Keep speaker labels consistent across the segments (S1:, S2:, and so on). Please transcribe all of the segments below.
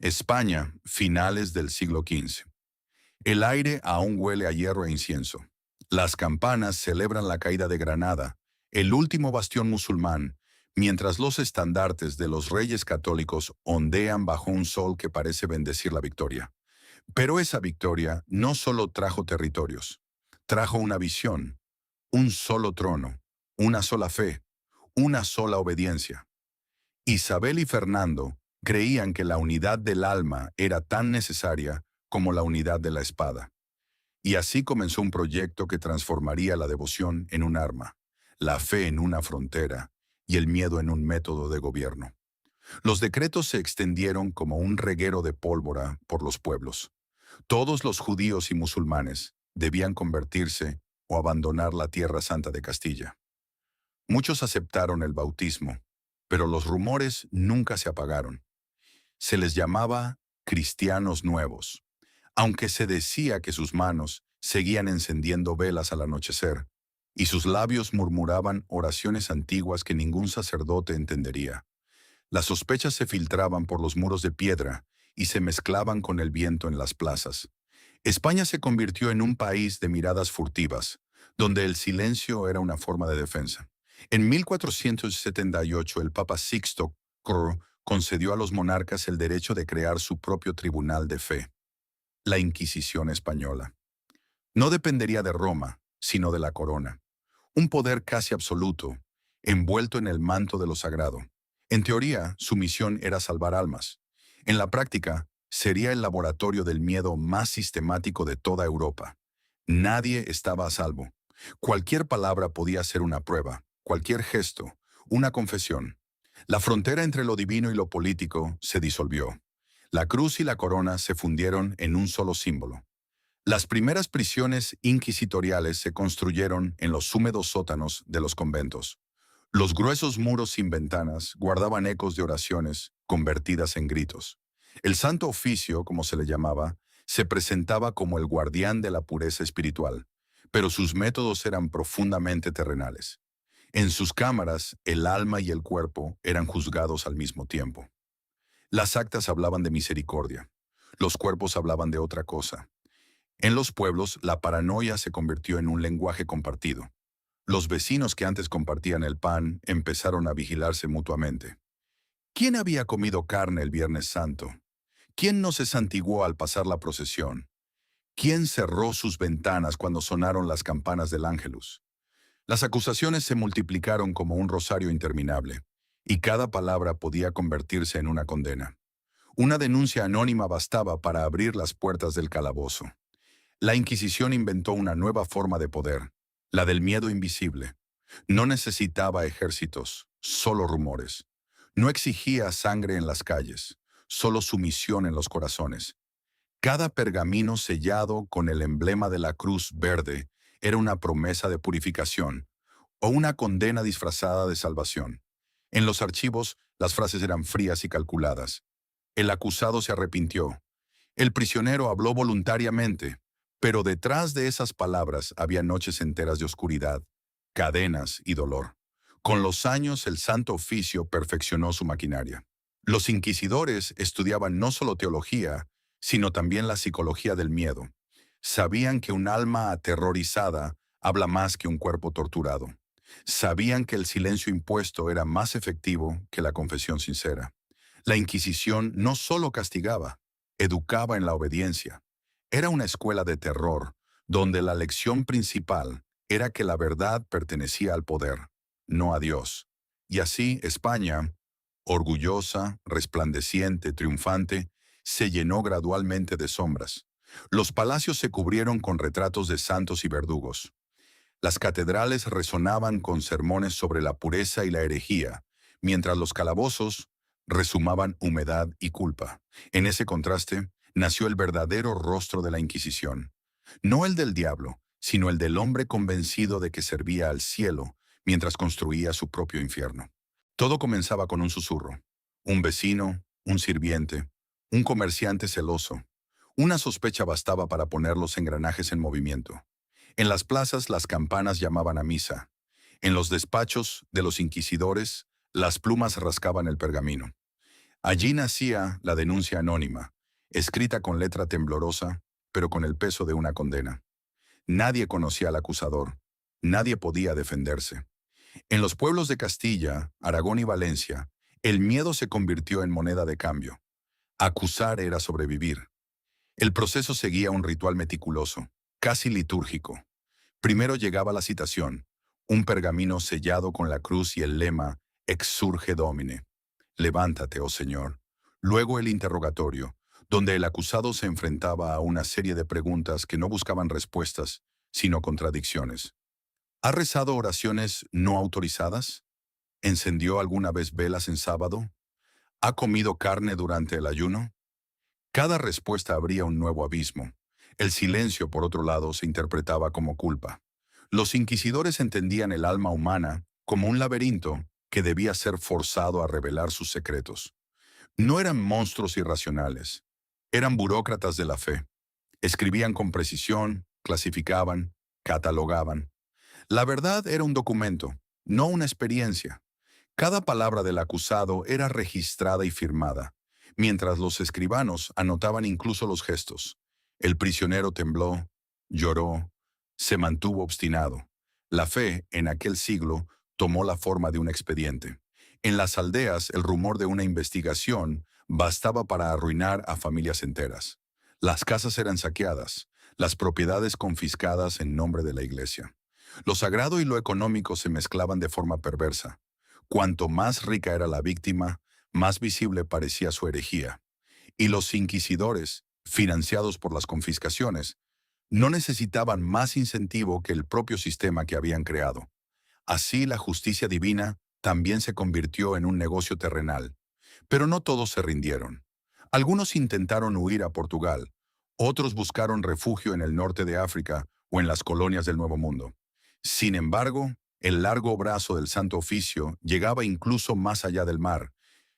S1: España, finales del siglo XV. El aire aún huele a hierro e incienso. Las campanas celebran la caída de Granada, el último bastión musulmán, mientras los estandartes de los reyes católicos ondean bajo un sol que parece bendecir la victoria. Pero esa victoria no solo trajo territorios, trajo una visión, un solo trono, una sola fe, una sola obediencia. Isabel y Fernando creían que la unidad del alma era tan necesaria como la unidad de la espada. Y así comenzó un proyecto que transformaría la devoción en un arma, la fe en una frontera y el miedo en un método de gobierno. Los decretos se extendieron como un reguero de pólvora por los pueblos. Todos los judíos y musulmanes debían convertirse o abandonar la Tierra Santa de Castilla. Muchos aceptaron el bautismo, pero los rumores nunca se apagaron. Se les llamaba cristianos nuevos, aunque se decía que sus manos seguían encendiendo velas al anochecer, y sus labios murmuraban oraciones antiguas que ningún sacerdote entendería. Las sospechas se filtraban por los muros de piedra y se mezclaban con el viento en las plazas. España se convirtió en un país de miradas furtivas, donde el silencio era una forma de defensa. En 1478 el Papa Sixto concedió a los monarcas el derecho de crear su propio tribunal de fe, la Inquisición española. No dependería de Roma, sino de la corona. Un poder casi absoluto, envuelto en el manto de lo sagrado. En teoría, su misión era salvar almas. En la práctica, sería el laboratorio del miedo más sistemático de toda Europa. Nadie estaba a salvo. Cualquier palabra podía ser una prueba, cualquier gesto, una confesión. La frontera entre lo divino y lo político se disolvió. La cruz y la corona se fundieron en un solo símbolo. Las primeras prisiones inquisitoriales se construyeron en los húmedos sótanos de los conventos. Los gruesos muros sin ventanas guardaban ecos de oraciones convertidas en gritos. El Santo Oficio, como se le llamaba, se presentaba como el guardián de la pureza espiritual, pero sus métodos eran profundamente terrenales. En sus cámaras, el alma y el cuerpo eran juzgados al mismo tiempo. Las actas hablaban de misericordia. Los cuerpos hablaban de otra cosa. En los pueblos, la paranoia se convirtió en un lenguaje compartido. Los vecinos que antes compartían el pan empezaron a vigilarse mutuamente. ¿Quién había comido carne el Viernes Santo? ¿Quién no se santiguó al pasar la procesión? ¿Quién cerró sus ventanas cuando sonaron las campanas del Ángelus? Las acusaciones se multiplicaron como un rosario interminable, y cada palabra podía convertirse en una condena. Una denuncia anónima bastaba para abrir las puertas del calabozo. La Inquisición inventó una nueva forma de poder, la del miedo invisible. No necesitaba ejércitos, solo rumores. No exigía sangre en las calles, solo sumisión en los corazones. Cada pergamino sellado con el emblema de la cruz verde era una promesa de purificación o una condena disfrazada de salvación. En los archivos, las frases eran frías y calculadas. El acusado se arrepintió. El prisionero habló voluntariamente, pero detrás de esas palabras había noches enteras de oscuridad, cadenas y dolor. Con los años, el Santo Oficio perfeccionó su maquinaria. Los inquisidores estudiaban no solo teología, sino también la psicología del miedo. Sabían que un alma aterrorizada habla más que un cuerpo torturado. Sabían que el silencio impuesto era más efectivo que la confesión sincera. La Inquisición no solo castigaba, educaba en la obediencia. Era una escuela de terror, donde la lección principal era que la verdad pertenecía al poder, no a Dios. Y así España, orgullosa, resplandeciente, triunfante, se llenó gradualmente de sombras. Los palacios se cubrieron con retratos de santos y verdugos. Las catedrales resonaban con sermones sobre la pureza y la herejía, mientras los calabozos resumaban humedad y culpa. En ese contraste, nació el verdadero rostro de la Inquisición. No el del diablo, sino el del hombre convencido de que servía al cielo mientras construía su propio infierno. Todo comenzaba con un susurro. Un vecino, un sirviente, un comerciante celoso. Una sospecha bastaba para poner los engranajes en movimiento. En las plazas las campanas llamaban a misa. En los despachos de los inquisidores, las plumas rascaban el pergamino. Allí nacía la denuncia anónima, escrita con letra temblorosa, pero con el peso de una condena. Nadie conocía al acusador. Nadie podía defenderse. En los pueblos de Castilla, Aragón y Valencia, el miedo se convirtió en moneda de cambio. Acusar era sobrevivir. El proceso seguía un ritual meticuloso, casi litúrgico. Primero llegaba la citación, un pergamino sellado con la cruz y el lema Exsurge Domine. Levántate, oh Señor. Luego el interrogatorio, donde el acusado se enfrentaba a una serie de preguntas que no buscaban respuestas, sino contradicciones. ¿Ha rezado oraciones no autorizadas? ¿Encendió alguna vez velas en sábado? ¿Ha comido carne durante el ayuno? Cada respuesta abría un nuevo abismo. El silencio, por otro lado, se interpretaba como culpa. Los inquisidores entendían el alma humana como un laberinto que debía ser forzado a revelar sus secretos. No eran monstruos irracionales, eran burócratas de la fe. Escribían con precisión, clasificaban, catalogaban. La verdad era un documento, no una experiencia. Cada palabra del acusado era registrada y firmada, mientras los escribanos anotaban incluso los gestos. El prisionero tembló, lloró, se mantuvo obstinado. La fe, en aquel siglo, tomó la forma de un expediente. En las aldeas, el rumor de una investigación bastaba para arruinar a familias enteras. Las casas eran saqueadas, las propiedades confiscadas en nombre de la iglesia. Lo sagrado y lo económico se mezclaban de forma perversa. Cuanto más rica era la víctima, más visible parecía su herejía. Y los inquisidores, financiados por las confiscaciones, no necesitaban más incentivo que el propio sistema que habían creado. Así la justicia divina también se convirtió en un negocio terrenal. Pero no todos se rindieron. Algunos intentaron huir a Portugal, otros buscaron refugio en el norte de África o en las colonias del Nuevo Mundo. Sin embargo, el largo brazo del Santo Oficio llegaba incluso más allá del mar.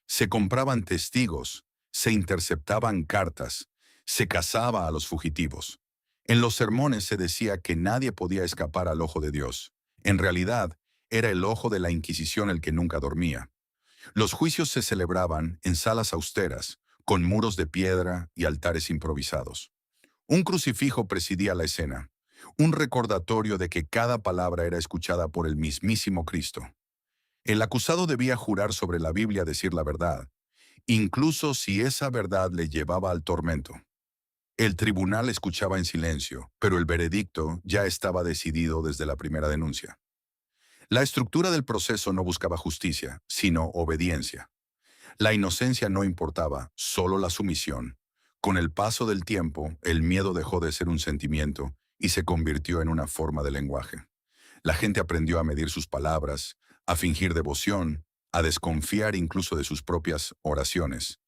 S1: Se compraban testigos, se interceptaban cartas, se cazaba a los fugitivos. En los sermones se decía que nadie podía escapar al ojo de Dios. En realidad, era el ojo de la Inquisición el que nunca dormía. Los juicios se celebraban en salas austeras, con muros de piedra y altares improvisados. Un crucifijo presidía la escena, un recordatorio de que cada palabra era escuchada por el mismísimo Cristo. El acusado debía jurar sobre la Biblia decir la verdad, incluso si esa verdad le llevaba al tormento. El tribunal escuchaba en silencio, pero el veredicto ya estaba decidido desde la primera denuncia. La estructura del proceso no buscaba justicia, sino obediencia. La inocencia no importaba, solo la sumisión. Con el paso del tiempo, el miedo dejó de ser un sentimiento y se convirtió en una forma de lenguaje. La gente aprendió a medir sus palabras, a fingir devoción, a desconfiar incluso de sus propias oraciones.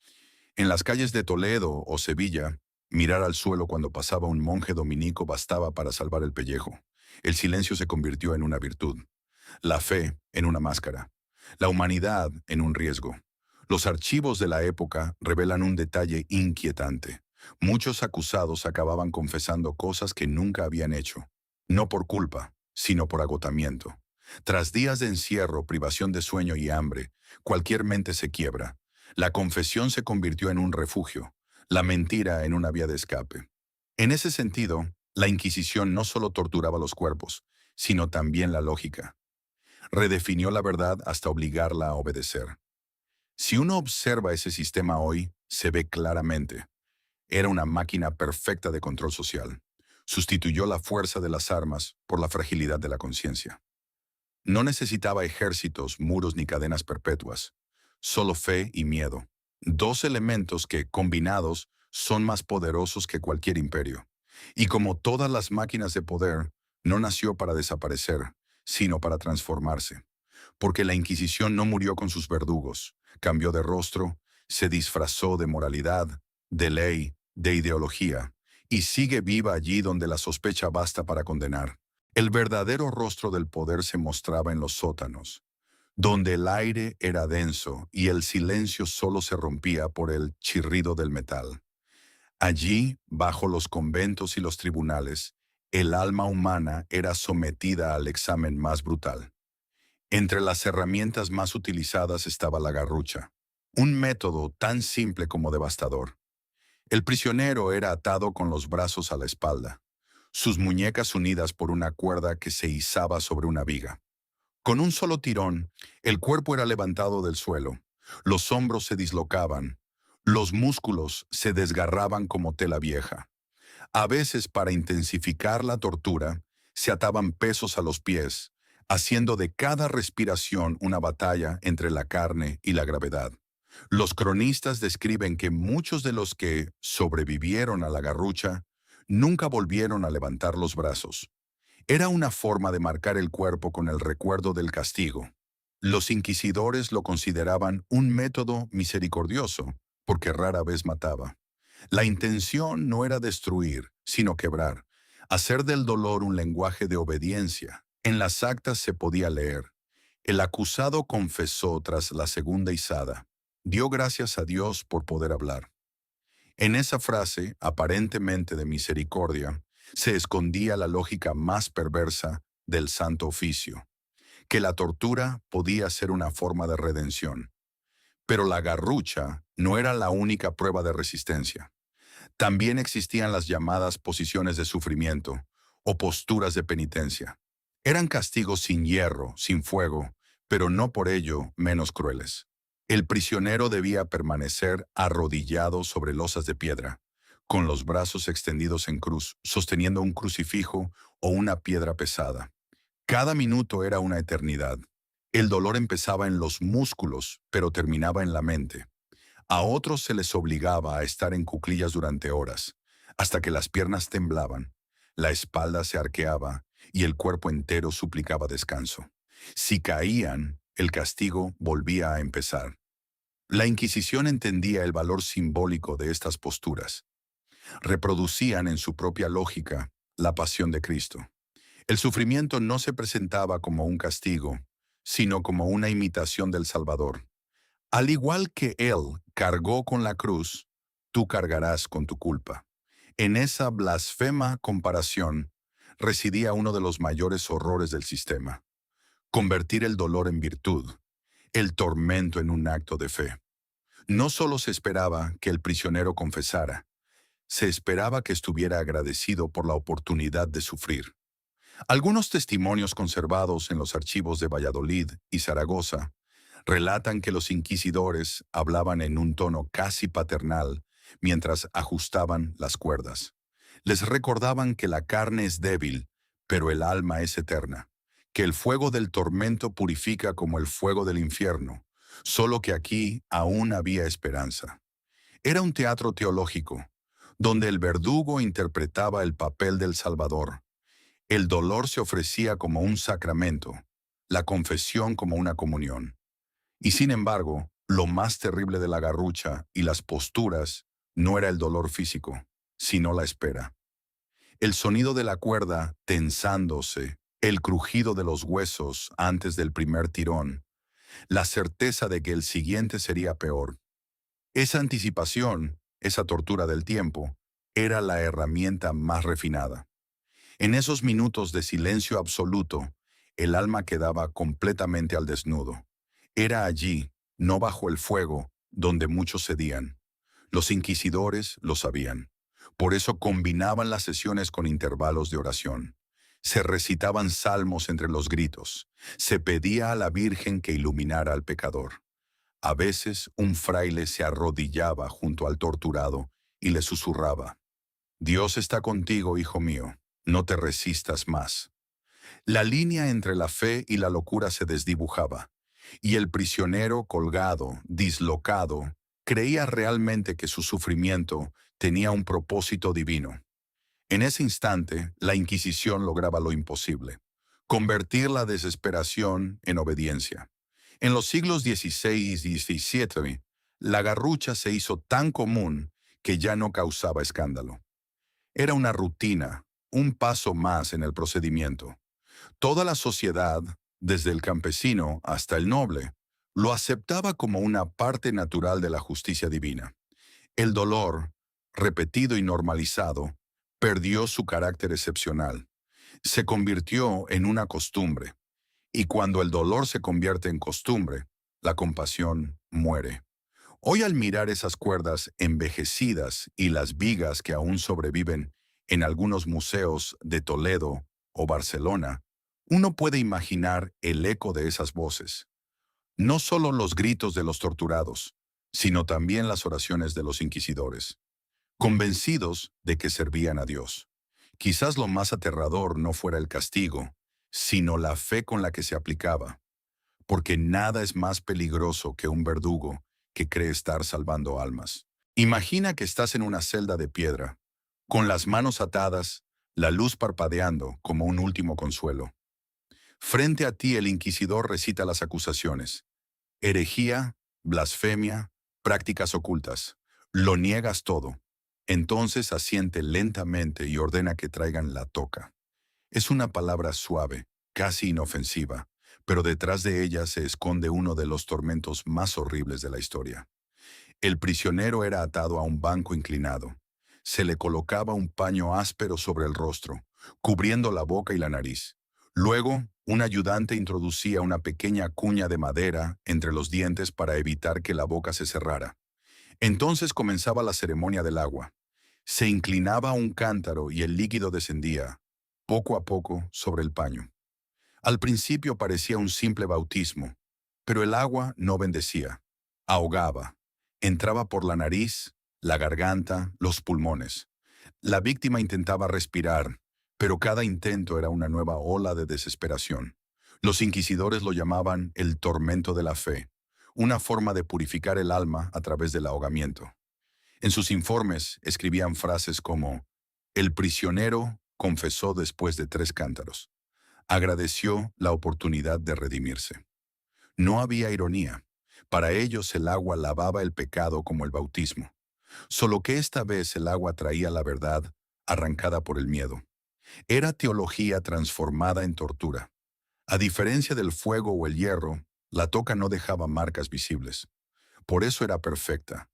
S1: En las calles de Toledo o Sevilla, mirar al suelo cuando pasaba un monje dominico bastaba para salvar el pellejo. El silencio se convirtió en una virtud, la fe en una máscara, la humanidad en un riesgo. Los archivos de la época revelan un detalle inquietante. Muchos acusados acababan confesando cosas que nunca habían hecho, no por culpa, sino por agotamiento. Tras días de encierro, privación de sueño y hambre, cualquier mente se quiebra. La confesión se convirtió en un refugio, la mentira en una vía de escape. En ese sentido, la Inquisición no solo torturaba los cuerpos, sino también la lógica. Redefinió la verdad hasta obligarla a obedecer. Si uno observa ese sistema hoy, se ve claramente. Era una máquina perfecta de control social. Sustituyó la fuerza de las armas por la fragilidad de la conciencia. No necesitaba ejércitos, muros ni cadenas perpetuas. Solo fe y miedo. Dos elementos que, combinados, son más poderosos que cualquier imperio. Y como todas las máquinas de poder, no nació para desaparecer, sino para transformarse. Porque la Inquisición no murió con sus verdugos, cambió de rostro, se disfrazó de moralidad, de ley, de ideología, y sigue viva allí donde la sospecha basta para condenar. El verdadero rostro del poder se mostraba en los sótanos, donde el aire era denso y el silencio solo se rompía por el chirrido del metal. Allí, bajo los conventos y los tribunales, el alma humana era sometida al examen más brutal. Entre las herramientas más utilizadas estaba la garrucha. Un método tan simple como devastador. El prisionero era atado con los brazos a la espalda, sus muñecas unidas por una cuerda que se izaba sobre una viga. Con un solo tirón, el cuerpo era levantado del suelo, los hombros se dislocaban, los músculos se desgarraban como tela vieja. A veces, para intensificar la tortura, se ataban pesos a los pies, haciendo de cada respiración una batalla entre la carne y la gravedad. Los cronistas describen que muchos de los que sobrevivieron a la garrucha nunca volvieron a levantar los brazos. Era una forma de marcar el cuerpo con el recuerdo del castigo. Los inquisidores lo consideraban un método misericordioso, porque rara vez mataba. La intención no era destruir, sino quebrar, hacer del dolor un lenguaje de obediencia. En las actas se podía leer: el acusado confesó tras la segunda izada. Dio gracias a Dios por poder hablar. En esa frase, aparentemente de misericordia, se escondía la lógica más perversa del Santo Oficio, que la tortura podía ser una forma de redención. Pero la garrucha no era la única prueba de resistencia. También existían las llamadas posiciones de sufrimiento o posturas de penitencia. Eran castigos sin hierro, sin fuego, pero no por ello menos crueles. El prisionero debía permanecer arrodillado sobre losas de piedra, con los brazos extendidos en cruz, sosteniendo un crucifijo o una piedra pesada. Cada minuto era una eternidad. El dolor empezaba en los músculos, pero terminaba en la mente. A otros se les obligaba a estar en cuclillas durante horas, hasta que las piernas temblaban, la espalda se arqueaba y el cuerpo entero suplicaba descanso. Si caían, el castigo volvía a empezar. La Inquisición entendía el valor simbólico de estas posturas. Reproducían en su propia lógica la pasión de Cristo. El sufrimiento no se presentaba como un castigo, sino como una imitación del Salvador. Al igual que Él cargó con la cruz, tú cargarás con tu culpa. En esa blasfema comparación residía uno de los mayores horrores del sistema: convertir el dolor en virtud, el tormento en un acto de fe. No solo se esperaba que el prisionero confesara, se esperaba que estuviera agradecido por la oportunidad de sufrir. Algunos testimonios conservados en los archivos de Valladolid y Zaragoza relatan que los inquisidores hablaban en un tono casi paternal mientras ajustaban las cuerdas. Les recordaban que la carne es débil, pero el alma es eterna, que el fuego del tormento purifica como el fuego del infierno, solo que aquí aún había esperanza. Era un teatro teológico, donde el verdugo interpretaba el papel del Salvador. El dolor se ofrecía como un sacramento, la confesión como una comunión. Y sin embargo, lo más terrible de la garrucha y las posturas no era el dolor físico, sino la espera. El sonido de la cuerda tensándose, el crujido de los huesos antes del primer tirón, la certeza de que el siguiente sería peor. Esa anticipación, esa tortura del tiempo, era la herramienta más refinada. En esos minutos de silencio absoluto, el alma quedaba completamente al desnudo. Era allí, no bajo el fuego, donde muchos cedían. Los inquisidores lo sabían. Por eso combinaban las sesiones con intervalos de oración. Se recitaban salmos entre los gritos. Se pedía a la Virgen que iluminara al pecador. A veces un fraile se arrodillaba junto al torturado y le susurraba: Dios está contigo, hijo mío, no te resistas más. La línea entre la fe y la locura se desdibujaba, y el prisionero colgado, dislocado, creía realmente que su sufrimiento tenía un propósito divino. En ese instante, la Inquisición lograba lo imposible: convertir la desesperación en obediencia. En los siglos XVI y XVII, la garrucha se hizo tan común que ya no causaba escándalo. Era una rutina, un paso más en el procedimiento. Toda la sociedad, desde el campesino hasta el noble, lo aceptaba como una parte natural de la justicia divina. El dolor, repetido y normalizado, perdió su carácter excepcional. Se convirtió en una costumbre. Y cuando el dolor se convierte en costumbre, la compasión muere. Hoy al mirar esas cuerdas envejecidas y las vigas que aún sobreviven en algunos museos de Toledo o Barcelona, uno puede imaginar el eco de esas voces. No solo los gritos de los torturados, sino también las oraciones de los inquisidores, convencidos de que servían a Dios. Quizás lo más aterrador no fuera el castigo, sino la fe con la que se aplicaba, porque nada es más peligroso que un verdugo que cree estar salvando almas. Imagina que estás en una celda de piedra, con las manos atadas, la luz parpadeando como un último consuelo. Frente a ti el inquisidor recita las acusaciones: herejía, blasfemia, prácticas ocultas. Lo niegas todo. Entonces asiente lentamente y ordena que traigan la toca. Es una palabra suave, casi inofensiva, pero detrás de ella se esconde uno de los tormentos más horribles de la historia. El prisionero era atado a un banco inclinado. Se le colocaba un paño áspero sobre el rostro, cubriendo la boca y la nariz. Luego, un ayudante introducía una pequeña cuña de madera entre los dientes para evitar que la boca se cerrara. Entonces comenzaba la ceremonia del agua. Se inclinaba un cántaro y el líquido descendía, poco a poco, sobre el paño. Al principio parecía un simple bautismo, pero el agua no bendecía, ahogaba, entraba por la nariz, la garganta, los pulmones. La víctima intentaba respirar, pero cada intento era una nueva ola de desesperación. Los inquisidores lo llamaban el tormento de la fe, una forma de purificar el alma a través del ahogamiento. En sus informes escribían frases como: el prisionero confesó después de 3 cántaros. Agradeció la oportunidad de redimirse. No había ironía. Para ellos el agua lavaba el pecado como el bautismo. Solo que esta vez el agua traía la verdad arrancada por el miedo. Era teología transformada en tortura. A diferencia del fuego o el hierro, la toca no dejaba marcas visibles. Por eso era perfecta.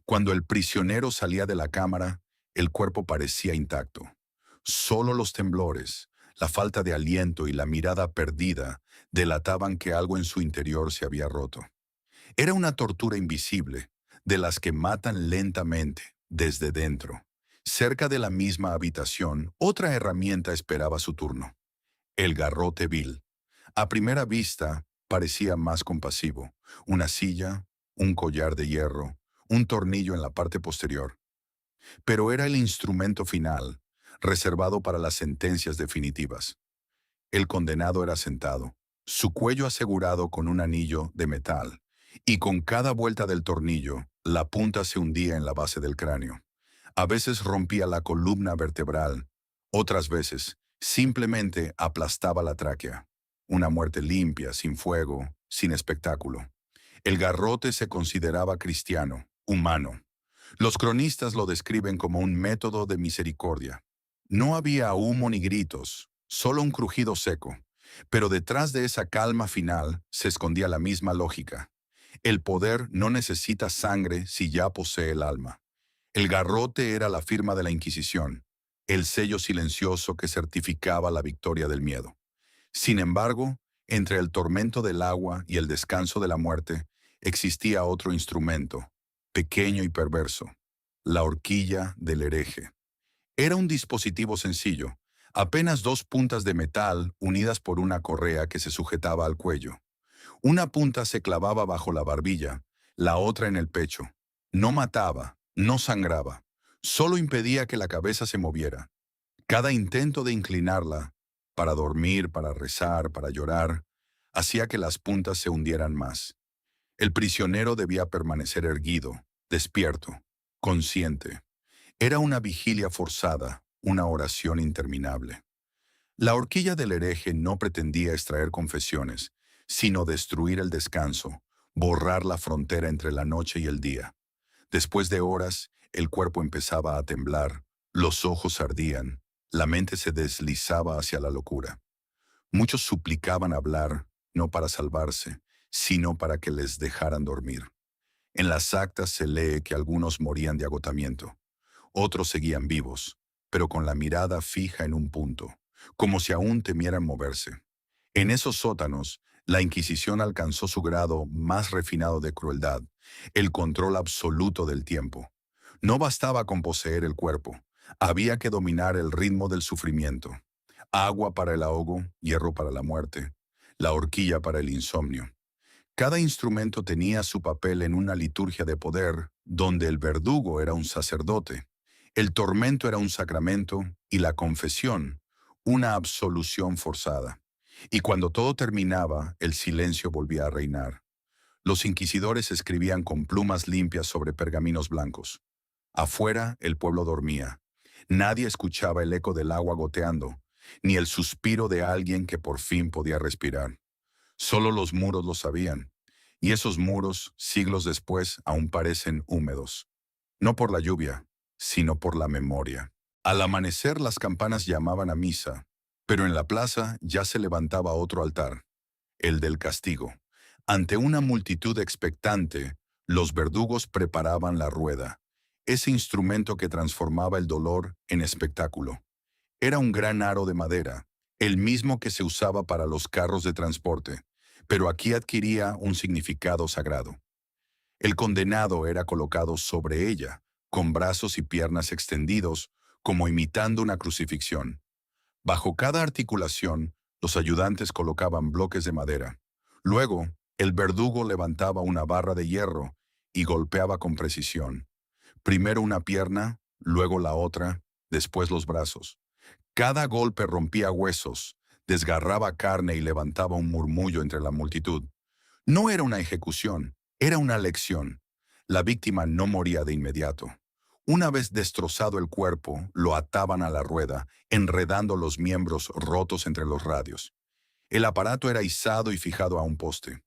S1: Cuando el prisionero salía de la cámara, el cuerpo parecía intacto. Solo los temblores, la falta de aliento y la mirada perdida delataban que algo en su interior se había roto. Era una tortura invisible, de las que matan lentamente, desde dentro. Cerca de la misma habitación, otra herramienta esperaba su turno: el garrote vil. A primera vista, parecía más compasivo: una silla, un collar de hierro, un tornillo en la parte posterior. Pero era el instrumento final, reservado para las sentencias definitivas. El condenado era sentado, su cuello asegurado con un anillo de metal, y con cada vuelta del tornillo, la punta se hundía en la base del cráneo. A veces rompía la columna vertebral, otras veces simplemente aplastaba la tráquea. Una muerte limpia, sin fuego, sin espectáculo. El garrote se consideraba cristiano, humano. Los cronistas lo describen como un método de misericordia. No había humo ni gritos, solo un crujido seco. Pero detrás de esa calma final se escondía la misma lógica. El poder no necesita sangre si ya posee el alma. El garrote era la firma de la Inquisición, el sello silencioso que certificaba la victoria del miedo. Sin embargo, entre el tormento del agua y el descanso de la muerte, existía otro instrumento, pequeño y perverso: la horquilla del hereje. Era un dispositivo sencillo, apenas 2 puntas de metal unidas por una correa que se sujetaba al cuello. Una punta se clavaba bajo la barbilla, la otra en el pecho. No mataba, no sangraba, solo impedía que la cabeza se moviera. Cada intento de inclinarla, para dormir, para rezar, para llorar, hacía que las puntas se hundieran más. El prisionero debía permanecer erguido, despierto, consciente. Era una vigilia forzada, una oración interminable. La horquilla del hereje no pretendía extraer confesiones, sino destruir el descanso, borrar la frontera entre la noche y el día. Después de horas, el cuerpo empezaba a temblar, los ojos ardían, la mente se deslizaba hacia la locura. Muchos suplicaban hablar, no para salvarse, sino para que les dejaran dormir. En las actas se lee que algunos morían de agotamiento. Otros seguían vivos, pero con la mirada fija en un punto, como si aún temieran moverse. En esos sótanos, la Inquisición alcanzó su grado más refinado de crueldad, el control absoluto del tiempo. No bastaba con poseer el cuerpo, había que dominar el ritmo del sufrimiento. Agua para el ahogo, hierro para la muerte, la horquilla para el insomnio. Cada instrumento tenía su papel en una liturgia de poder, donde el verdugo era un sacerdote, el tormento era un sacramento y la confesión, una absolución forzada. Y cuando todo terminaba, el silencio volvía a reinar. Los inquisidores escribían con plumas limpias sobre pergaminos blancos. Afuera, el pueblo dormía. Nadie escuchaba el eco del agua goteando, ni el suspiro de alguien que por fin podía respirar. Solo los muros lo sabían, y esos muros, siglos después, aún parecen húmedos. No por la lluvia, sino por la memoria. Al amanecer las campanas llamaban a misa, pero en la plaza ya se levantaba otro altar, el del castigo. Ante una multitud expectante, los verdugos preparaban la rueda, ese instrumento que transformaba el dolor en espectáculo. Era un gran aro de madera, el mismo que se usaba para los carros de transporte, pero aquí adquiría un significado sagrado. El condenado era colocado sobre ella, con brazos y piernas extendidos, como imitando una crucifixión. Bajo cada articulación, los ayudantes colocaban bloques de madera. Luego, el verdugo levantaba una barra de hierro y golpeaba con precisión. Primero una pierna, luego la otra, después los brazos. Cada golpe rompía huesos, desgarraba carne y levantaba un murmullo entre la multitud. No era una ejecución, era una lección. La víctima no moría de inmediato. Una vez destrozado el cuerpo, lo ataban a la rueda, enredando los miembros rotos entre los radios. El aparato era izado y fijado a un poste.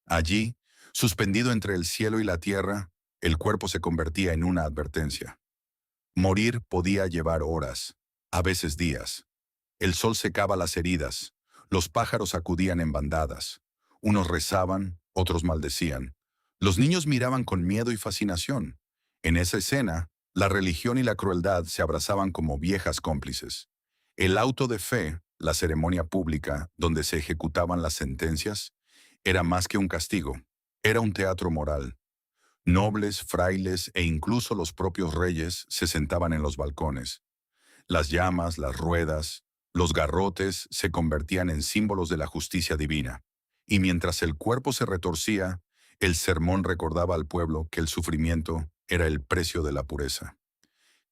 S1: Allí, suspendido entre el cielo y la tierra, el cuerpo se convertía en una advertencia. Morir podía llevar horas, a veces días. El sol secaba las heridas, los pájaros acudían en bandadas. Unos rezaban, otros maldecían. Los niños miraban con miedo y fascinación. En esa escena, la religión y la crueldad se abrazaban como viejas cómplices. El auto de fe, la ceremonia pública donde se ejecutaban las sentencias, era más que un castigo, era un teatro moral. Nobles, frailes e incluso los propios reyes se sentaban en los balcones. Las llamas, las ruedas, los garrotes se convertían en símbolos de la justicia divina. Y mientras el cuerpo se retorcía, el sermón recordaba al pueblo que el sufrimiento era el precio de la pureza.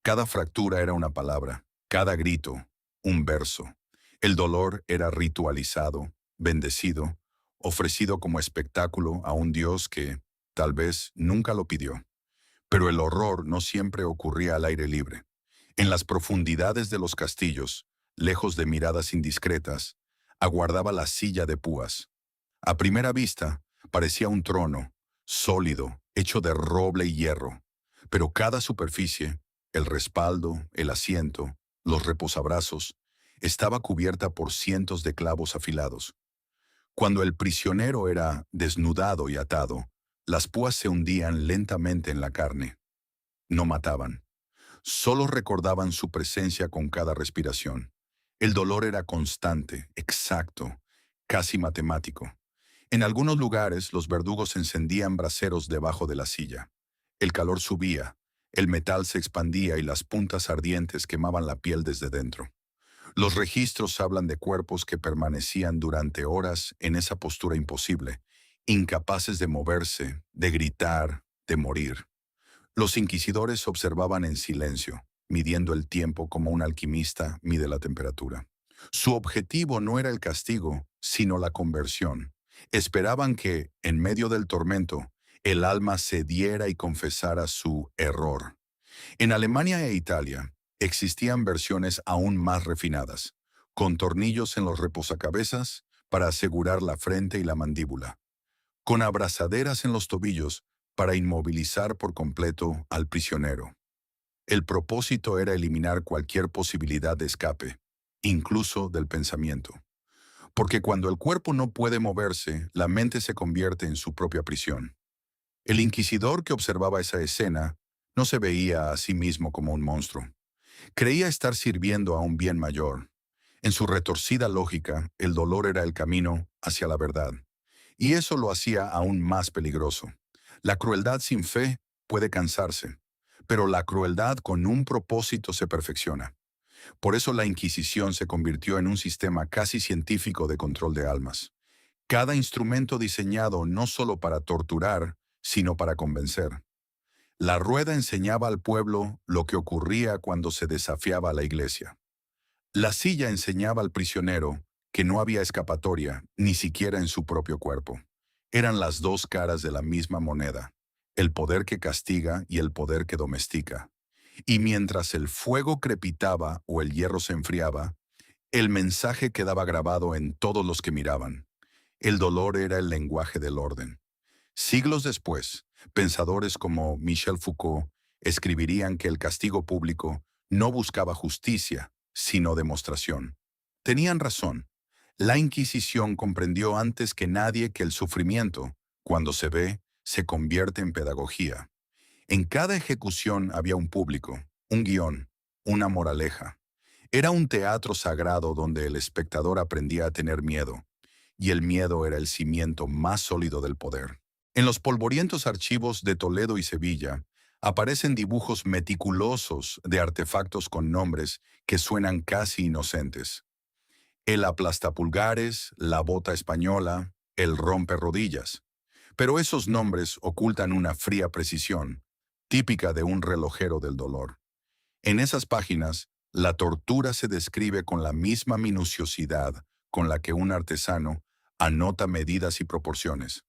S1: Cada fractura era una palabra, cada grito, un verso. El dolor era ritualizado, bendecido, ofrecido como espectáculo a un Dios que, tal vez, nunca lo pidió. Pero el horror no siempre ocurría al aire libre. En las profundidades de los castillos, lejos de miradas indiscretas, aguardaba la silla de púas. A primera vista, parecía un trono, sólido, hecho de roble y hierro, pero cada superficie, el respaldo, el asiento, los reposabrazos, estaba cubierta por cientos de clavos afilados. Cuando el prisionero era desnudado y atado, las púas se hundían lentamente en la carne. No mataban. Solo recordaban su presencia con cada respiración. El dolor era constante, exacto, casi matemático. En algunos lugares los verdugos encendían braseros debajo de la silla. El calor subía, el metal se expandía y las puntas ardientes quemaban la piel desde dentro. Los registros hablan de cuerpos que permanecían durante horas en esa postura imposible, incapaces de moverse, de gritar, de morir. Los inquisidores observaban en silencio, midiendo el tiempo como un alquimista mide la temperatura. Su objetivo no era el castigo, sino la conversión. Esperaban que, en medio del tormento, el alma cediera y confesara su error. En Alemania e Italia existían versiones aún más refinadas, con tornillos en los reposacabezas para asegurar la frente y la mandíbula, con abrazaderas en los tobillos para inmovilizar por completo al prisionero. El propósito era eliminar cualquier posibilidad de escape, incluso del pensamiento. Porque cuando el cuerpo no puede moverse, la mente se convierte en su propia prisión. El inquisidor que observaba esa escena no se veía a sí mismo como un monstruo. Creía estar sirviendo a un bien mayor. En su retorcida lógica, el dolor era el camino hacia la verdad. Y eso lo hacía aún más peligroso. La crueldad sin fe puede cansarse, pero la crueldad con un propósito se perfecciona. Por eso la Inquisición se convirtió en un sistema casi científico de control de almas. Cada instrumento diseñado no solo para torturar, sino para convencer. La rueda enseñaba al pueblo lo que ocurría cuando se desafiaba a la iglesia. La silla enseñaba al prisionero que no había escapatoria, ni siquiera en su propio cuerpo. Eran las dos caras de la misma moneda, el poder que castiga y el poder que domestica. Y mientras el fuego crepitaba o el hierro se enfriaba, el mensaje quedaba grabado en todos los que miraban. El dolor era el lenguaje del orden. Siglos después, pensadores como Michel Foucault escribirían que el castigo público no buscaba justicia, sino demostración. Tenían razón. La Inquisición comprendió antes que nadie que el sufrimiento, cuando se ve, se convierte en pedagogía. En cada ejecución había un público, un guión, una moraleja. Era un teatro sagrado donde el espectador aprendía a tener miedo, y el miedo era el cimiento más sólido del poder. En los polvorientos archivos de Toledo y Sevilla aparecen dibujos meticulosos de artefactos con nombres que suenan casi inocentes. El aplastapulgares, la bota española, el romperrodillas. Pero esos nombres ocultan una fría precisión, típica de un relojero del dolor. En esas páginas, la tortura se describe con la misma minuciosidad con la que un artesano anota medidas y proporciones.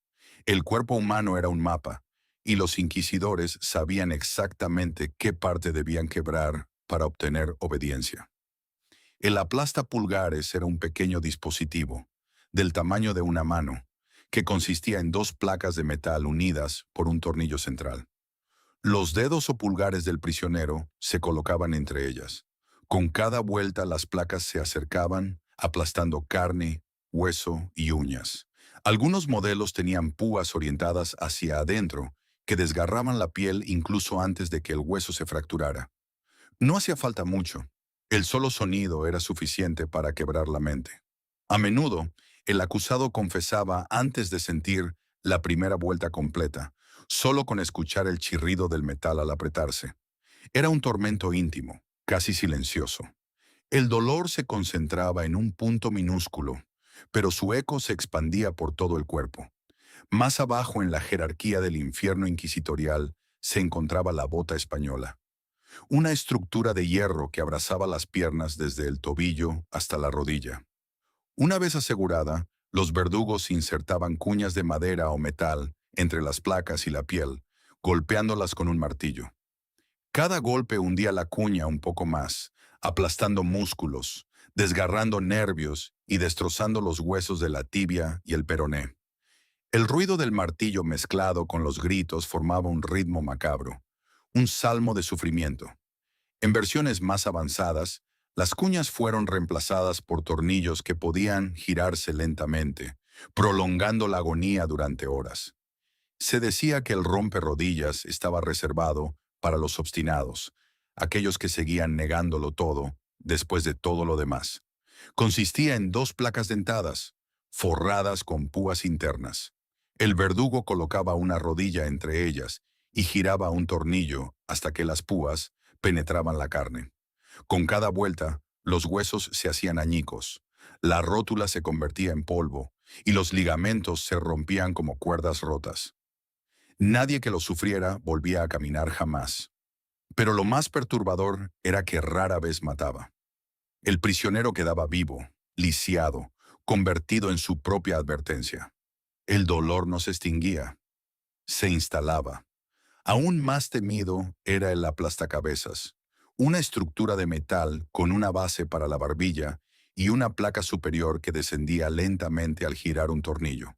S1: El cuerpo humano era un mapa, y los inquisidores sabían exactamente qué parte debían quebrar para obtener obediencia. El aplasta pulgares era un pequeño dispositivo, del tamaño de una mano, que consistía en dos placas de metal unidas por un tornillo central. Los dedos o pulgares del prisionero se colocaban entre ellas. Con cada vuelta las placas se acercaban, aplastando carne, hueso y uñas. Algunos modelos tenían púas orientadas hacia adentro, que desgarraban la piel incluso antes de que el hueso se fracturara. No hacía falta mucho. El solo sonido era suficiente para quebrar la mente. A menudo, el acusado confesaba antes de sentir la primera vuelta completa, solo con escuchar el chirrido del metal al apretarse. Era un tormento íntimo, casi silencioso. El dolor se concentraba en un punto minúsculo, pero su eco se expandía por todo el cuerpo. Más abajo en la jerarquía del infierno inquisitorial se encontraba la bota española, una estructura de hierro que abrazaba las piernas desde el tobillo hasta la rodilla. Una vez asegurada, los verdugos insertaban cuñas de madera o metal entre las placas y la piel, golpeándolas con un martillo. Cada golpe hundía la cuña un poco más, aplastando músculos, desgarrando nervios y destrozando los huesos de la tibia y el peroné. El ruido del martillo mezclado con los gritos formaba un ritmo macabro, un salmo de sufrimiento. En versiones más avanzadas, las cuñas fueron reemplazadas por tornillos que podían girarse lentamente, prolongando la agonía durante horas. Se decía que el romperrodillas estaba reservado para los obstinados, aquellos que seguían negándolo todo después de todo lo demás. Consistía en dos placas dentadas, forradas con púas internas. El verdugo colocaba una rodilla entre ellas y giraba un tornillo hasta que las púas penetraban la carne. Con cada vuelta, los huesos se hacían añicos, la rótula se convertía en polvo y los ligamentos se rompían como cuerdas rotas. Nadie que lo sufriera volvía a caminar jamás. Pero lo más perturbador era que rara vez mataba. El prisionero quedaba vivo, lisiado, convertido en su propia advertencia. El dolor no se extinguía, se instalaba. Aún más temido era el aplastacabezas, una estructura de metal con una base para la barbilla y una placa superior que descendía lentamente al girar un tornillo.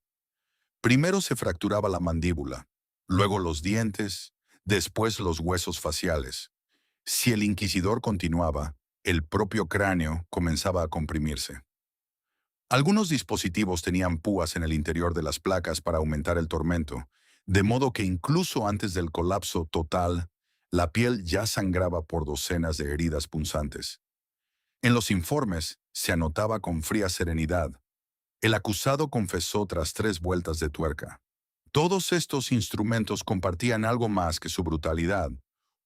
S1: Primero se fracturaba la mandíbula, luego los dientes, después los huesos faciales. Si el inquisidor continuaba, el propio cráneo comenzaba a comprimirse. Algunos dispositivos tenían púas en el interior de las placas para aumentar el tormento, de modo que incluso antes del colapso total, la piel ya sangraba por docenas de heridas punzantes. En los informes se anotaba con fría serenidad: el acusado confesó tras 3 vueltas de tuerca. Todos estos instrumentos compartían algo más que su brutalidad,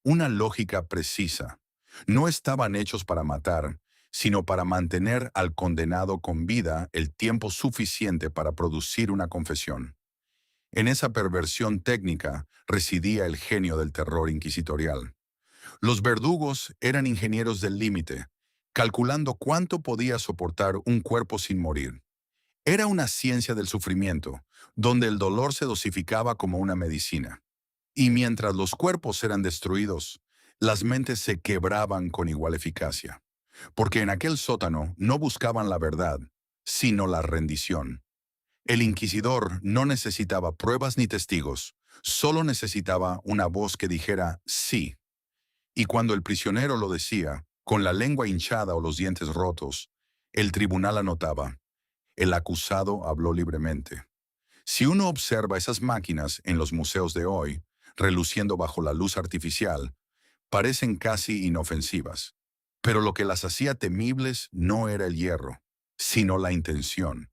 S1: una lógica precisa. No estaban hechos para matar, sino para mantener al condenado con vida el tiempo suficiente para producir una confesión. En esa perversión técnica residía el genio del terror inquisitorial. Los verdugos eran ingenieros del límite, calculando cuánto podía soportar un cuerpo sin morir. Era una ciencia del sufrimiento, donde el dolor se dosificaba como una medicina. Y mientras los cuerpos eran destruidos, las mentes se quebraban con igual eficacia. Porque en aquel sótano no buscaban la verdad, sino la rendición. El inquisidor no necesitaba pruebas ni testigos, solo necesitaba una voz que dijera sí. Y cuando el prisionero lo decía, con la lengua hinchada o los dientes rotos, el tribunal anotaba, el acusado habló libremente. Si uno observa esas máquinas en los museos de hoy, reluciendo bajo la luz artificial, parecen casi inofensivas. Pero lo que las hacía temibles no era el hierro, sino la intención.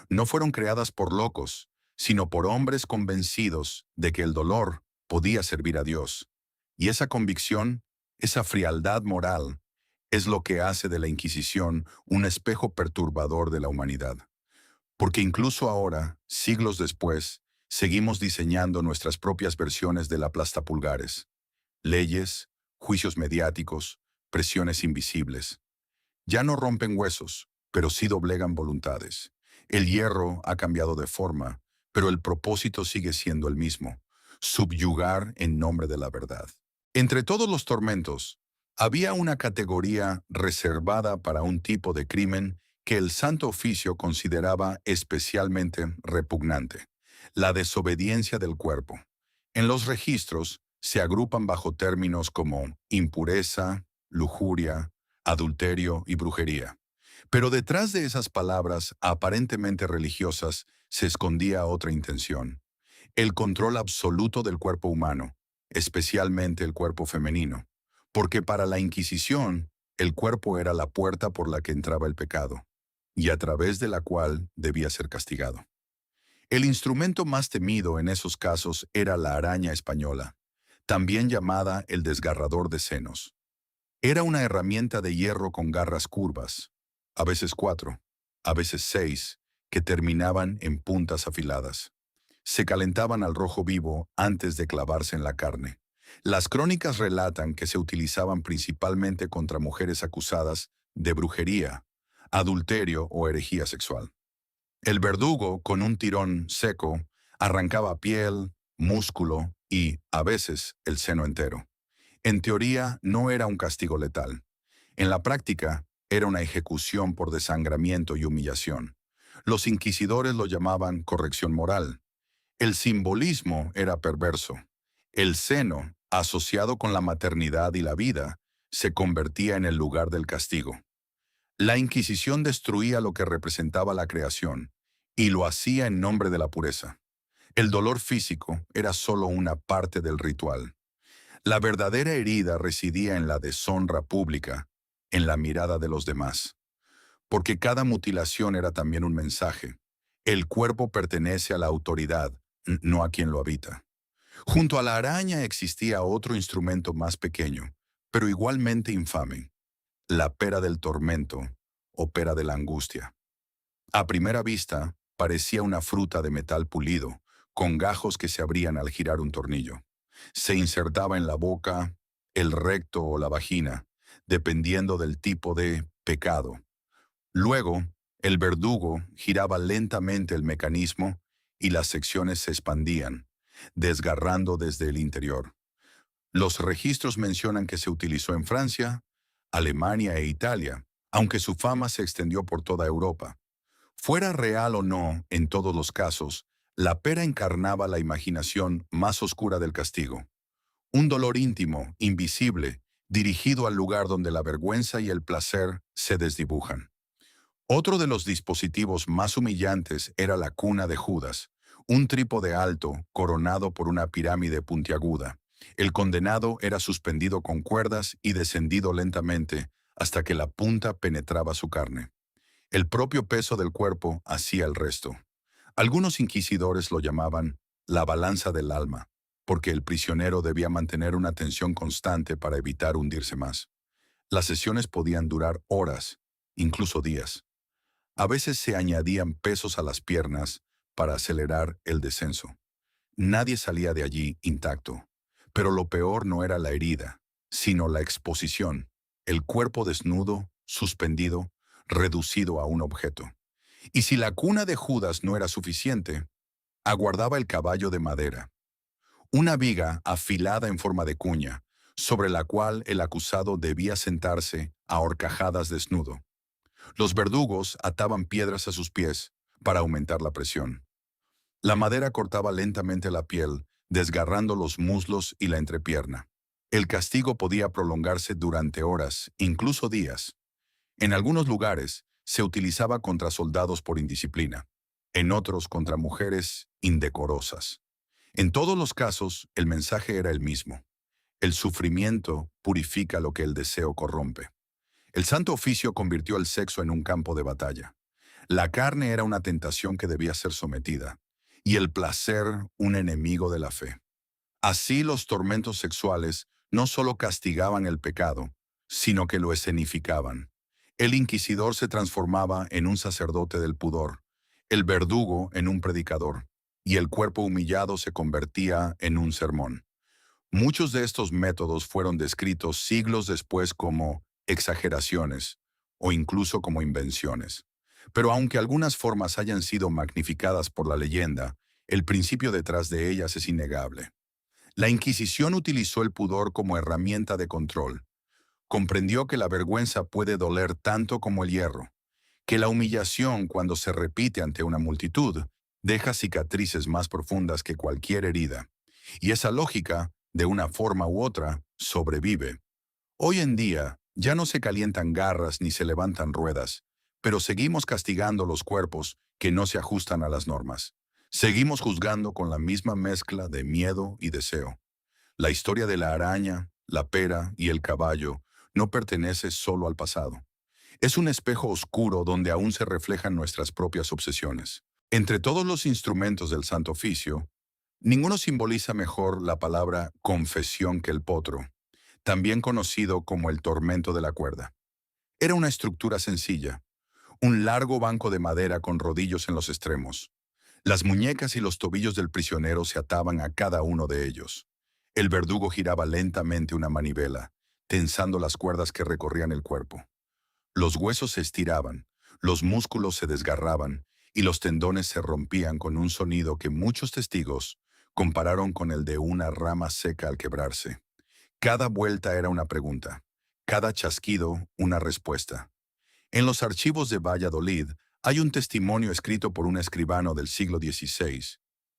S1: No fueron creadas por locos, sino por hombres convencidos de que el dolor podía servir a Dios. Y esa convicción, esa frialdad moral, es lo que hace de la Inquisición un espejo perturbador de la humanidad. Porque incluso ahora, siglos después, seguimos diseñando nuestras propias versiones del aplastapulgares. Leyes, juicios mediáticos, presiones invisibles. Ya no rompen huesos, pero sí doblegan voluntades. El hierro ha cambiado de forma, pero el propósito sigue siendo el mismo: subyugar en nombre de la verdad. Entre todos los tormentos, había una categoría reservada para un tipo de crimen que el Santo Oficio consideraba especialmente repugnante: la desobediencia del cuerpo. En los registros se agrupan bajo términos como impureza, lujuria, adulterio y brujería. Pero detrás de esas palabras aparentemente religiosas se escondía otra intención: el control absoluto del cuerpo humano, especialmente el cuerpo femenino, porque para la Inquisición el cuerpo era la puerta por la que entraba el pecado, y a través de la cual debía ser castigado. El instrumento más temido en esos casos era la araña española, también llamada el desgarrador de senos. Era una herramienta de hierro con garras curvas, a veces 4, a veces 6, que terminaban en puntas afiladas. Se calentaban al rojo vivo antes de clavarse en la carne. Las crónicas relatan que se utilizaban principalmente contra mujeres acusadas de brujería, adulterio o herejía sexual. El verdugo, con un tirón seco, arrancaba piel, músculo y, a veces, el seno entero. En teoría, no era un castigo letal. En la práctica, era una ejecución por desangramiento y humillación. Los inquisidores lo llamaban corrección moral. El simbolismo era perverso. El seno, asociado con la maternidad y la vida, se convertía en el lugar del castigo. La Inquisición destruía lo que representaba la creación, y lo hacía en nombre de la pureza. El dolor físico era solo una parte del ritual. La verdadera herida residía en la deshonra pública, en la mirada de los demás. Porque cada mutilación era también un mensaje: el cuerpo pertenece a la autoridad, no a quien lo habita. Junto a la araña existía otro instrumento más pequeño, pero igualmente infame: la pera del tormento o pera de la angustia. A primera vista, parecía una fruta de metal pulido, con gajos que se abrían al girar un tornillo. Se insertaba en la boca, el recto o la vagina, dependiendo del tipo de pecado. Luego, el verdugo giraba lentamente el mecanismo y las secciones se expandían, desgarrando desde el interior. Los registros mencionan que se utilizó en Francia, Alemania e Italia, aunque su fama se extendió por toda Europa. Fuera real o no, en todos los casos, la pera encarnaba la imaginación más oscura del castigo. Un dolor íntimo, invisible, dirigido al lugar donde la vergüenza y el placer se desdibujan. Otro de los dispositivos más humillantes era la cuna de Judas, un trípode alto coronado por una pirámide puntiaguda. El condenado era suspendido con cuerdas y descendido lentamente hasta que la punta penetraba su carne. El propio peso del cuerpo hacía el resto. Algunos inquisidores lo llamaban la balanza del alma, porque el prisionero debía mantener una tensión constante para evitar hundirse más. Las sesiones podían durar horas, incluso días. A veces se añadían pesos a las piernas para acelerar el descenso. Nadie salía de allí intacto. Pero lo peor no era la herida, sino la exposición, el cuerpo desnudo, suspendido, reducido a un objeto. Y si la cuna de Judas no era suficiente, aguardaba el caballo de madera, una viga afilada en forma de cuña, sobre la cual el acusado debía sentarse a horcajadas desnudo. Los verdugos ataban piedras a sus pies para aumentar la presión. La madera cortaba lentamente la piel, desgarrando los muslos y la entrepierna. El castigo podía prolongarse durante horas, incluso días. En algunos lugares se utilizaba contra soldados por indisciplina, en otros contra mujeres indecorosas. En todos los casos, el mensaje era el mismo. El sufrimiento purifica lo que el deseo corrompe. El Santo Oficio convirtió el sexo en un campo de batalla. La carne era una tentación que debía ser sometida, y el placer un enemigo de la fe. Así los tormentos sexuales no solo castigaban el pecado, sino que lo escenificaban. El inquisidor se transformaba en un sacerdote del pudor, el verdugo en un predicador, y el cuerpo humillado se convertía en un sermón. Muchos de estos métodos fueron descritos siglos después como exageraciones o incluso como invenciones. Pero aunque algunas formas hayan sido magnificadas por la leyenda, el principio detrás de ellas es innegable. La Inquisición utilizó el pudor como herramienta de control. Comprendió que la vergüenza puede doler tanto como el hierro, que la humillación, cuando se repite ante una multitud, deja cicatrices más profundas que cualquier herida. Y esa lógica, de una forma u otra, sobrevive. Hoy en día, ya no se calientan garras ni se levantan ruedas, pero seguimos castigando los cuerpos que no se ajustan a las normas. Seguimos juzgando con la misma mezcla de miedo y deseo. La historia de la araña, la pera y el caballo no pertenece solo al pasado. Es un espejo oscuro donde aún se reflejan nuestras propias obsesiones. Entre todos los instrumentos del Santo Oficio, ninguno simboliza mejor la palabra confesión que el potro, también conocido como el tormento de la cuerda. Era una estructura sencilla, un largo banco de madera con rodillos en los extremos. Las muñecas y los tobillos del prisionero se ataban a cada uno de ellos. El verdugo giraba lentamente una manivela, tensando las cuerdas que recorrían el cuerpo. Los huesos se estiraban, los músculos se desgarraban y los tendones se rompían con un sonido que muchos testigos compararon con el de una rama seca al quebrarse. Cada vuelta era una pregunta, cada chasquido una respuesta. En los archivos de Valladolid hay un testimonio escrito por un escribano del siglo XVI.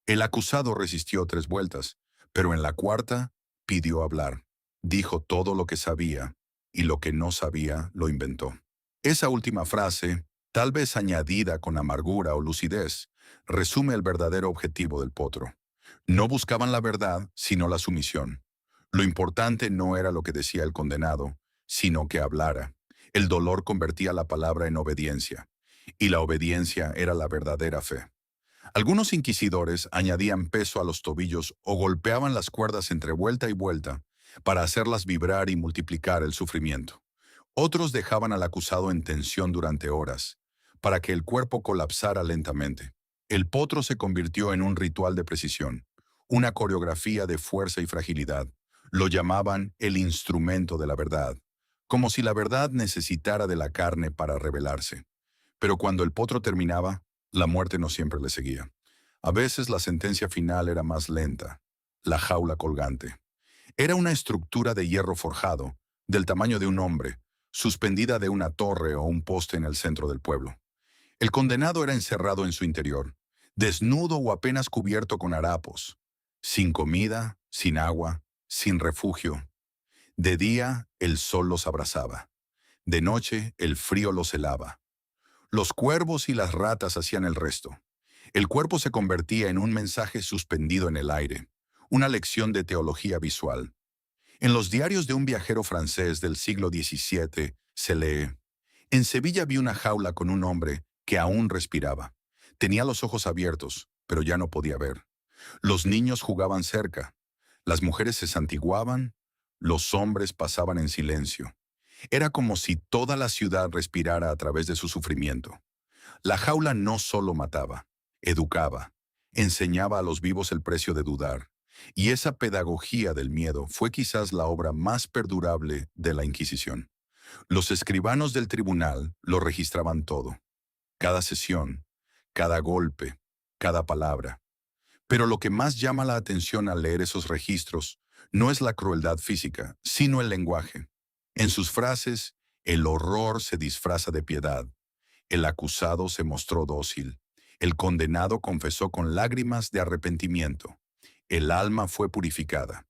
S1: El acusado resistió 3 vueltas, pero en la cuarta pidió hablar. Dijo todo lo que sabía, y lo que no sabía lo inventó. Esa última frase, tal vez añadida con amargura o lucidez, resume el verdadero objetivo del potro. No buscaban la verdad, sino la sumisión. Lo importante no era lo que decía el condenado, sino que hablara. El dolor convertía la palabra en obediencia, y la obediencia era la verdadera fe. Algunos inquisidores añadían peso a los tobillos o golpeaban las cuerdas entre vuelta y vuelta para hacerlas vibrar y multiplicar el sufrimiento. Otros dejaban al acusado en tensión durante horas, para que el cuerpo colapsara lentamente. El potro se convirtió en un ritual de precisión, una coreografía de fuerza y fragilidad. Lo llamaban el instrumento de la verdad, como si la verdad necesitara de la carne para revelarse. Pero cuando el potro terminaba, la muerte no siempre le seguía. A veces la sentencia final era más lenta, la jaula colgante. Era una estructura de hierro forjado, del tamaño de un hombre, suspendida de una torre o un poste en el centro del pueblo. El condenado era encerrado en su interior, desnudo o apenas cubierto con harapos, sin comida, sin agua, sin refugio. De día, el sol los abrazaba. De noche, el frío los helaba. Los cuervos y las ratas hacían el resto. El cuerpo se convertía en un mensaje suspendido en el aire, una lección de teología visual. En los diarios de un viajero francés del siglo XVII se lee: en Sevilla vi una jaula con un hombre que aún respiraba. Tenía los ojos abiertos, pero ya no podía ver. Los niños jugaban cerca, las mujeres se santiguaban, los hombres pasaban en silencio. Era como si toda la ciudad respirara a través de su sufrimiento. La jaula no solo mataba, educaba, enseñaba a los vivos el precio de dudar. Y esa pedagogía del miedo fue quizás la obra más perdurable de la Inquisición. Los escribanos del tribunal lo registraban todo, cada sesión, cada golpe, cada palabra. Pero lo que más llama la atención al leer esos registros no es la crueldad física, sino el lenguaje. En sus frases, el horror se disfraza de piedad. El acusado se mostró dócil. El condenado confesó con lágrimas de arrepentimiento. El alma fue purificada.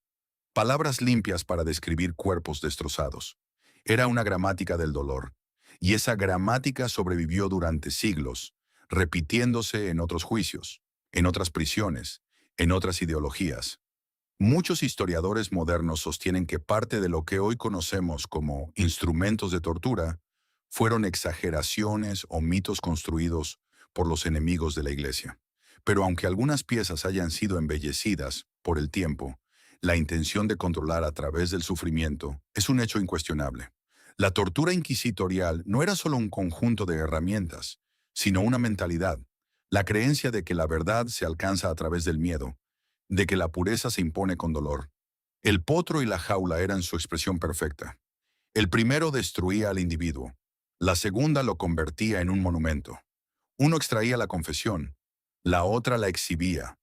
S1: Palabras limpias para describir cuerpos destrozados. Era una gramática del dolor. Y esa gramática sobrevivió durante siglos, repitiéndose en otros juicios, en otras prisiones, en otras ideologías. Muchos historiadores modernos sostienen que parte de lo que hoy conocemos como instrumentos de tortura fueron exageraciones o mitos construidos por los enemigos de la Iglesia. Pero aunque algunas piezas hayan sido embellecidas por el tiempo, la intención de controlar a través del sufrimiento es un hecho incuestionable. La tortura inquisitorial no era solo un conjunto de herramientas, sino una mentalidad, la creencia de que la verdad se alcanza a través del miedo, de que la pureza se impone con dolor. El potro y la jaula eran su expresión perfecta. El primero destruía al individuo, la segunda lo convertía en un monumento. Uno extraía la confesión, la otra la exhibía.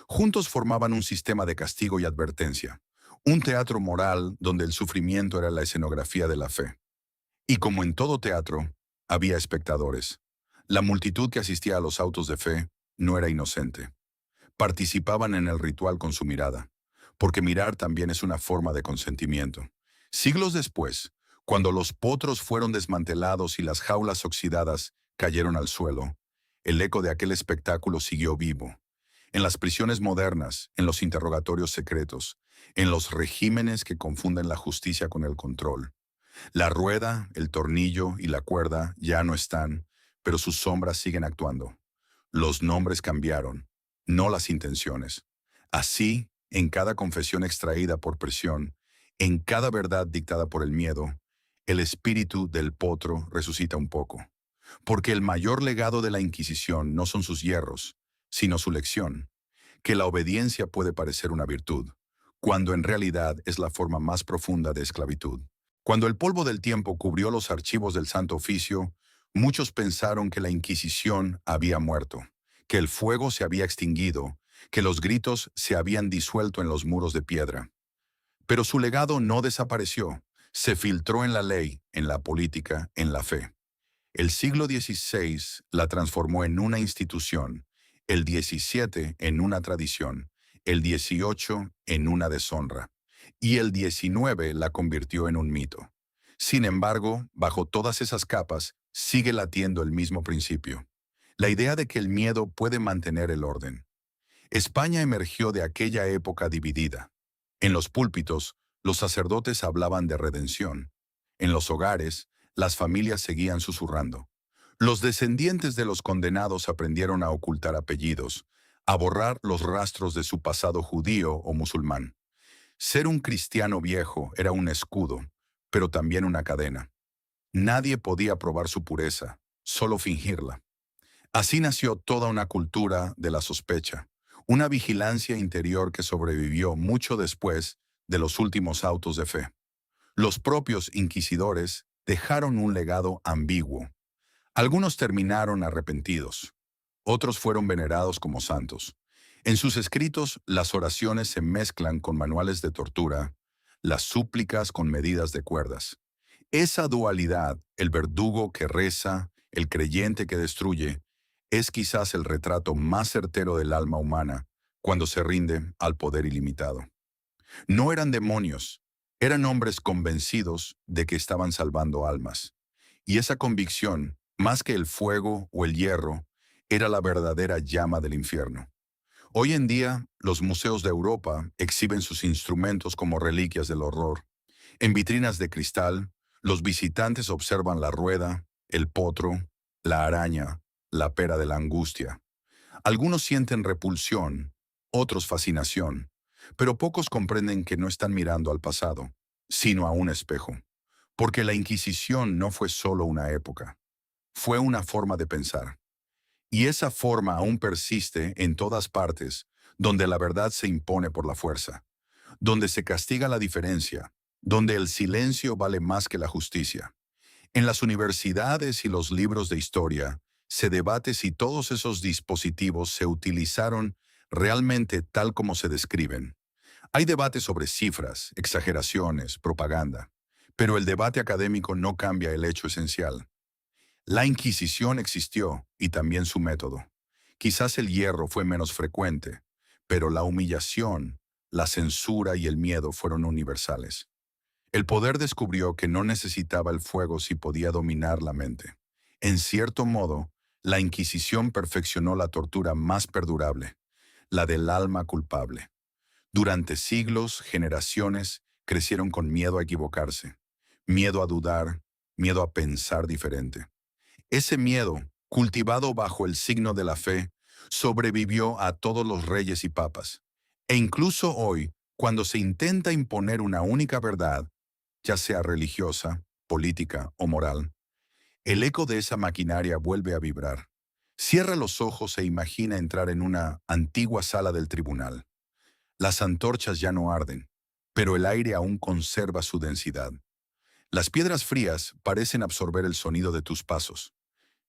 S1: Juntos formaban un sistema de castigo y advertencia, un teatro moral donde el sufrimiento era la escenografía de la fe. Y como en todo teatro, había espectadores. La multitud que asistía a los autos de fe no era inocente. Participaban en el ritual con su mirada, porque mirar también es una forma de consentimiento. Siglos después, cuando los potros fueron desmantelados y las jaulas oxidadas cayeron al suelo, el eco de aquel espectáculo siguió vivo. En las prisiones modernas, en los interrogatorios secretos, en los regímenes que confunden la justicia con el control. La rueda, el tornillo y la cuerda ya no están, pero sus sombras siguen actuando. Los nombres cambiaron, no las intenciones. Así, en cada confesión extraída por presión, en cada verdad dictada por el miedo, el espíritu del potro resucita un poco. Porque el mayor legado de la Inquisición no son sus hierros, sino su lección, que la obediencia puede parecer una virtud, cuando en realidad es la forma más profunda de esclavitud. Cuando el polvo del tiempo cubrió los archivos del Santo Oficio, muchos pensaron que la Inquisición había muerto, que el fuego se había extinguido, que los gritos se habían disuelto en los muros de piedra. Pero su legado no desapareció, se filtró en la ley, en la política, en la fe. El siglo XVI la transformó en una institución, el XVII en una tradición, el XVIII en una deshonra, y el XIX la convirtió en un mito. Sin embargo, bajo todas esas capas, sigue latiendo el mismo principio. La idea de que el miedo puede mantener el orden. España emergió de aquella época dividida. En los púlpitos, los sacerdotes hablaban de redención. En los hogares, las familias seguían susurrando. Los descendientes de los condenados aprendieron a ocultar apellidos, a borrar los rastros de su pasado judío o musulmán. Ser un cristiano viejo era un escudo, pero también una cadena. Nadie podía probar su pureza, solo fingirla. Así nació toda una cultura de la sospecha, una vigilancia interior que sobrevivió mucho después de los últimos autos de fe. Los propios inquisidores dejaron un legado ambiguo. Algunos terminaron arrepentidos, otros fueron venerados como santos. En sus escritos, las oraciones se mezclan con manuales de tortura, las súplicas con medidas de cuerdas. Esa dualidad, el verdugo que reza, el creyente que destruye, es quizás el retrato más certero del alma humana cuando se rinde al poder ilimitado. No eran demonios, eran hombres convencidos de que estaban salvando almas. Y esa convicción, más que el fuego o el hierro, era la verdadera llama del infierno. Hoy en día, los museos de Europa exhiben sus instrumentos como reliquias del horror. En vitrinas de cristal, los visitantes observan la rueda, el potro, la araña, la pera de la angustia. Algunos sienten repulsión, otros fascinación, pero pocos comprenden que no están mirando al pasado, sino a un espejo. Porque la Inquisición no fue solo una época, fue una forma de pensar. Y esa forma aún persiste en todas partes, donde la verdad se impone por la fuerza, donde se castiga la diferencia, donde el silencio vale más que la justicia. En las universidades y los libros de historia, se debate si todos esos dispositivos se utilizaron realmente tal como se describen. Hay debate sobre cifras, exageraciones, propaganda, pero el debate académico no cambia el hecho esencial. La Inquisición existió y también su método. Quizás el hierro fue menos frecuente, pero la humillación, la censura y el miedo fueron universales. El poder descubrió que no necesitaba el fuego si podía dominar la mente. En cierto modo, la Inquisición perfeccionó la tortura más perdurable, la del alma culpable. Durante siglos, generaciones crecieron con miedo a equivocarse, miedo a dudar, miedo a pensar diferente. Ese miedo, cultivado bajo el signo de la fe, sobrevivió a todos los reyes y papas. E incluso hoy, cuando se intenta imponer una única verdad, ya sea religiosa, política o moral, el eco de esa maquinaria vuelve a vibrar. Cierra los ojos e imagina entrar en una antigua sala del tribunal. Las antorchas ya no arden, pero el aire aún conserva su densidad. Las piedras frías parecen absorber el sonido de tus pasos.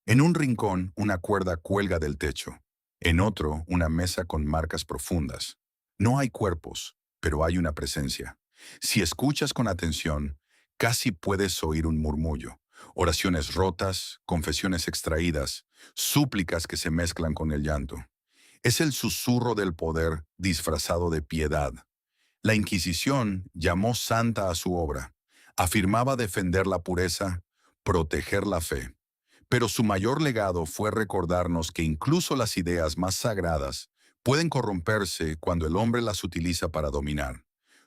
S1: En un rincón, una cuerda cuelga del techo. En otro, una mesa con marcas profundas. No hay cuerpos, pero hay una presencia. Si escuchas con atención, casi puedes oír un murmullo. Oraciones rotas, confesiones extraídas, súplicas que se mezclan con el llanto. Es el susurro del poder disfrazado de piedad. La Inquisición llamó santa a su obra. Afirmaba defender la pureza, proteger la fe. Pero su mayor legado fue recordarnos que incluso las ideas más sagradas pueden corromperse cuando el hombre las utiliza para dominar.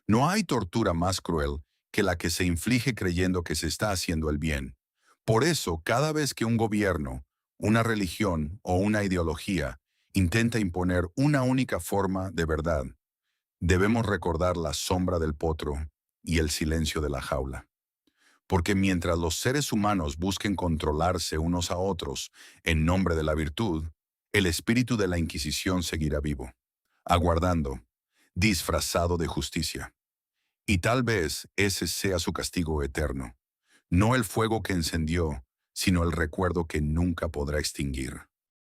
S1: No hay tortura más cruel que la que se inflige creyendo que se está haciendo el bien. Por eso, cada vez que un gobierno, una religión o una ideología intenta imponer una única forma de verdad, debemos recordar la sombra del potro y el silencio de la jaula. Porque mientras los seres humanos busquen controlarse unos a otros en nombre de la virtud, el espíritu de la Inquisición seguirá vivo, aguardando, disfrazado de justicia. Y tal vez ese sea su castigo eterno, no el fuego que encendió, sino el recuerdo que nunca podrá extinguir.